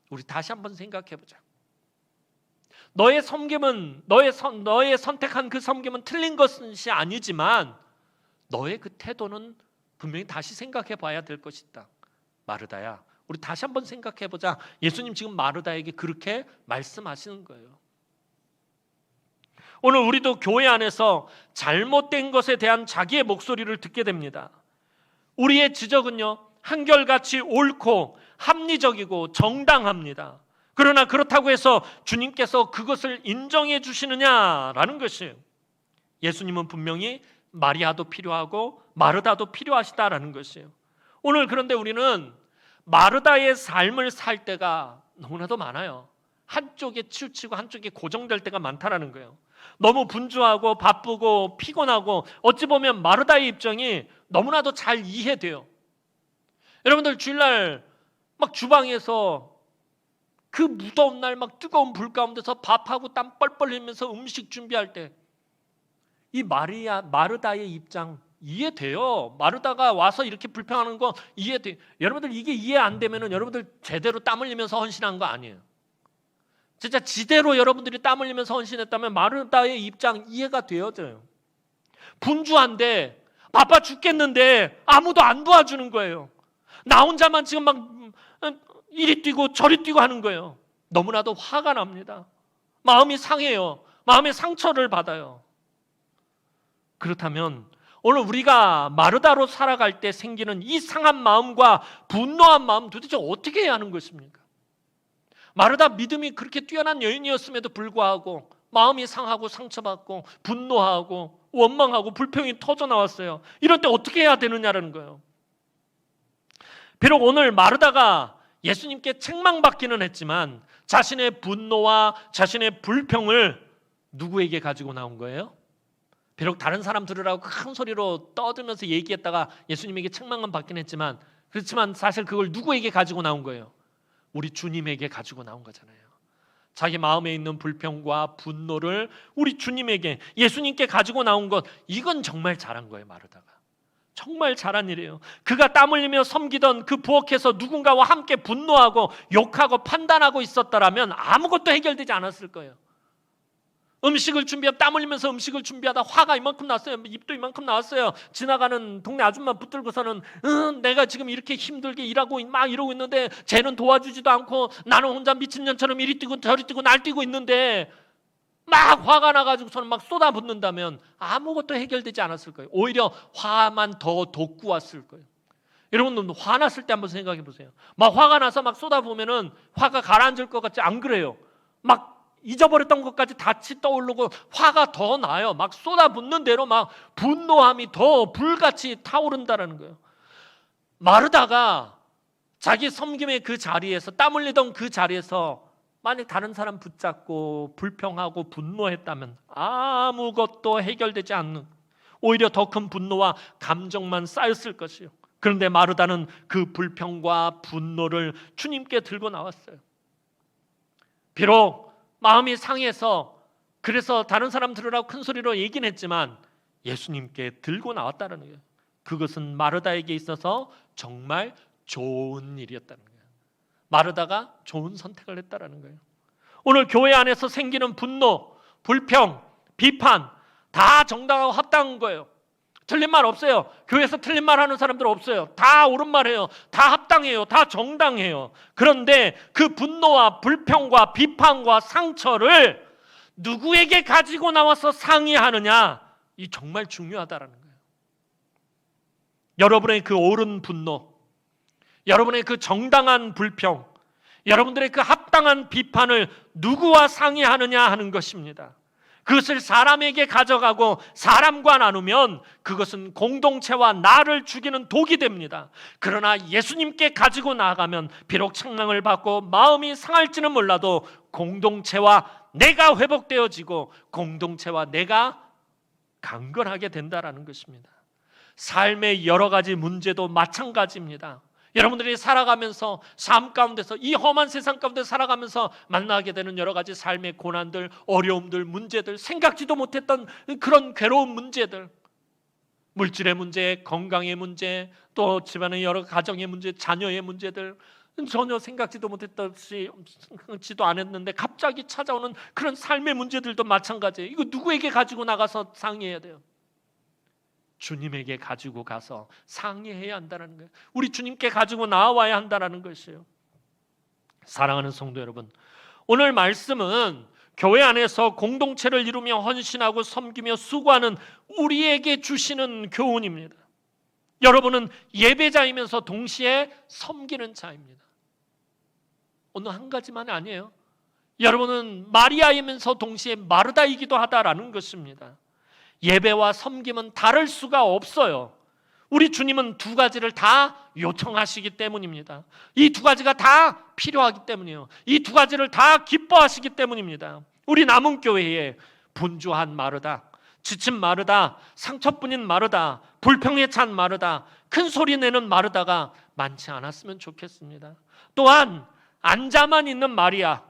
우리 다시 한번 생각해 보자. 너의 섬김은 너의 선택한 그 섬김은 틀린 것이 아니지만 너의 그 태도는 분명히 다시 생각해 봐야 될 것이다. 마르다야, 우리 다시 한번 생각해 보자. 예수님 지금 마르다에게 그렇게 말씀하시는 거예요. 오늘 우리도 교회 안에서 잘못된 것에 대한 자기의 목소리를 듣게 됩니다. 우리의 지적은요, 한결같이 옳고 합리적이고 정당합니다. 그러나 그렇다고 해서 주님께서 그것을 인정해 주시느냐라는 것이에요. 예수님은 분명히 마리아도 필요하고 마르다도 필요하시다라는 것이에요. 오늘 그런데 우리는 마르다의 삶을 살 때가 너무나도 많아요. 한쪽에 치우치고 한쪽에 고정될 때가 많다라는 거예요. 너무 분주하고 바쁘고 피곤하고 어찌 보면 마르다의 입장이 너무나도 잘 이해돼요. 여러분들 주일날 막 주방에서 그 무더운 날 막 뜨거운 불 가운데서 밥하고 땀 뻘뻘 흘리면서 음식 준비할 때 이 마르다의 입장 이해돼요. 마르다가 와서 이렇게 불평하는 거 이해돼요. 여러분들 이게 이해 안 되면은 여러분들 제대로 땀 흘리면서 헌신한 거 아니에요. 진짜 지대로 여러분들이 땀 흘리면서 헌신했다면 마르다의 입장 이해가 되어져요. 분주한데 바빠 죽겠는데 아무도 안 도와주는 거예요. 나 혼자만 지금 막 이리 뛰고 저리 뛰고 하는 거예요. 너무나도 화가 납니다. 마음이 상해요. 마음의 상처를 받아요. 그렇다면 오늘 우리가 마르다로 살아갈 때 생기는 이 상한 마음과 분노한 마음 도대체 어떻게 해야 하는 것입니까? 마르다 믿음이 그렇게 뛰어난 여인이었음에도 불구하고 마음이 상하고 상처받고 분노하고 원망하고 불평이 터져 나왔어요. 이럴 때 어떻게 해야 되느냐라는 거예요. 비록 오늘 마르다가 예수님께 책망받기는 했지만 자신의 분노와 자신의 불평을 누구에게 가지고 나온 거예요? 비록 다른 사람 들으라고 큰 소리로 떠들면서 얘기했다가 예수님에게 책망은 받긴 했지만 그렇지만 사실 그걸 누구에게 가지고 나온 거예요? 우리 주님에게 가지고 나온 거잖아요. 자기 마음에 있는 불평과 분노를 우리 주님에게, 예수님께 가지고 나온 것, 이건 정말 잘한 거예요. 마르다가 정말 잘한 일이에요. 그가 땀 흘리며 섬기던 그 부엌에서 누군가와 함께 분노하고 욕하고 판단하고 있었더라면 아무것도 해결되지 않았을 거예요. 음식을 준비하다 땀 흘리면서 음식을 준비하다 화가 이만큼 났어요. 입도 이만큼 나왔어요. 지나가는 동네 아줌마 붙들고서는 내가 지금 이렇게 힘들게 일하고 막 이러고 있는데 쟤는 도와주지도 않고 나는 혼자 미친년처럼 이리 뛰고 저리 뛰고 날뛰고 있는데 막 화가 나가지고서는 막 쏟아붓는다면 아무것도 해결되지 않았을 거예요. 오히려 화만 더 돋구 왔을 거예요. 여러분 화났을 때 한번 생각해 보세요. 막 화가 나서 막 쏟아부으면은 화가 가라앉을 것 같지? 안 그래요. 막 잊어버렸던 것까지 다시 떠오르고 화가 더 나요. 막 쏟아붓는 대로 막 분노함이 더 불같이 타오른다는 거예요. 마르다가 자기 섬김의 그 자리에서 땀 흘리던 그 자리에서 만약 다른 사람 붙잡고 불평하고 분노했다면 아무것도 해결되지 않는, 오히려 더 큰 분노와 감정만 쌓였을 것이요. 그런데 마르다는 그 불평과 분노를 주님께 들고 나왔어요. 비록 마음이 상해서 그래서 다른 사람 들으라고 큰 소리로 얘기는 했지만 예수님께 들고 나왔다는 거예요. 그것은 마르다에게 있어서 정말 좋은 일이었다는 거예요. 마르다가 좋은 선택을 했다는 거예요. 오늘 교회 안에서 생기는 분노, 불평, 비판 다 정당하고 합당한 거예요. 틀린 말 없어요. 교회에서 틀린 말 하는 사람들 없어요. 다 옳은 말 해요. 다 합당해요. 다 정당해요. 그런데 그 분노와 불평과 비판과 상처를 누구에게 가지고 나와서 상의하느냐, 이 정말 중요하다라는 거예요. 여러분의 그 옳은 분노, 여러분의 그 정당한 불평, 여러분들의 그 합당한 비판을 누구와 상의하느냐 하는 것입니다. 그것을 사람에게 가져가고 사람과 나누면 그것은 공동체와 나를 죽이는 독이 됩니다. 그러나 예수님께 가지고 나아가면 비록 책망을 받고 마음이 상할지는 몰라도 공동체와 내가 회복되어지고 공동체와 내가 강건하게 된다라는 것입니다. 삶의 여러 가지 문제도 마찬가지입니다. 여러분들이 살아가면서 삶 가운데서 이 험한 세상 가운데 살아가면서 만나게 되는 여러 가지 삶의 고난들, 어려움들, 문제들, 생각지도 못했던 그런 괴로운 문제들, 물질의 문제, 건강의 문제, 또 집안의 여러 가정의 문제, 자녀의 문제들, 전혀 생각지도 못했지도 않았는데 갑자기 찾아오는 그런 삶의 문제들도 마찬가지예요. 이거 누구에게 가지고 나가서 상의해야 돼요? 주님에게 가지고 가서 상의해야 한다는 거예요. 우리 주님께 가지고 나와야 한다는 것이에요. 사랑하는 성도 여러분, 오늘 말씀은 교회 안에서 공동체를 이루며 헌신하고 섬기며 수고하는 우리에게 주시는 교훈입니다. 여러분은 예배자이면서 동시에 섬기는 자입니다. 어느 한 가지만이 아니에요. 여러분은 마리아이면서 동시에 마르다이기도 하다라는 것입니다. 예배와 섬김은 다를 수가 없어요. 우리 주님은 두 가지를 다 요청하시기 때문입니다. 이 두 가지가 다 필요하기 때문이에요. 이 두 가지를 다 기뻐하시기 때문입니다. 우리 남은 교회에 분주한 마르다, 지친 마르다, 상처뿐인 마르다, 불평에 찬 마르다, 큰 소리 내는 마르다가 많지 않았으면 좋겠습니다. 또한 앉아만 있는 마리아,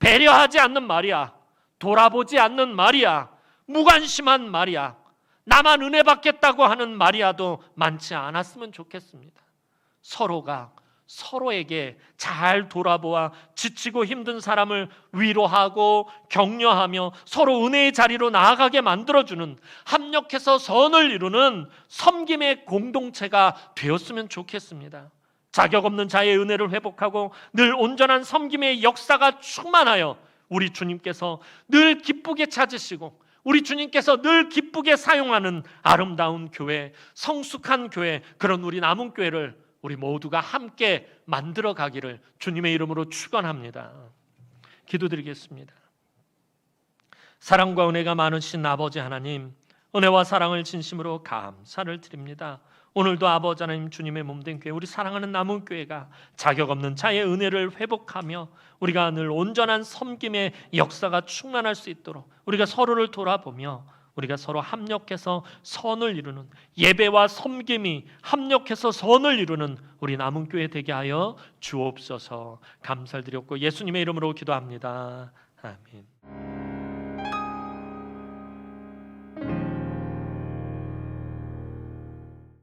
배려하지 않는 마리아, 돌아보지 않는 마리아, 무관심한 마리아, 나만 은혜 받겠다고 하는 마리아도 많지 않았으면 좋겠습니다. 서로가 서로에게 잘 돌아보아 지치고 힘든 사람을 위로하고 격려하며 서로 은혜의 자리로 나아가게 만들어주는, 합력해서 선을 이루는 섬김의 공동체가 되었으면 좋겠습니다. 자격 없는 자의 은혜를 회복하고 늘 온전한 섬김의 역사가 충만하여 우리 주님께서 늘 기쁘게 찾으시고 우리 주님께서 늘 기쁘게 사용하는 아름다운 교회, 성숙한 교회, 그런 우리 남은 교회를 우리 모두가 함께 만들어 가기를 주님의 이름으로 축원합니다. 기도드리겠습니다. 사랑과 은혜가 많으신 아버지 하나님, 은혜와 사랑을 진심으로 감사를 드립니다. 오늘도 아버지 하나님, 주님의 몸된 교회, 우리 사랑하는 남은 교회가 자격 없는 자의 은혜를 회복하며 우리가 늘 온전한 섬김의 역사가 충만할 수 있도록 우리가 서로를 돌아보며 우리가 서로 합력해서 선을 이루는, 예배와 섬김이 합력해서 선을 이루는 우리 남은 교회 되게 하여 주옵소서. 감사를 드렸고 예수님의 이름으로 기도합니다. 아멘.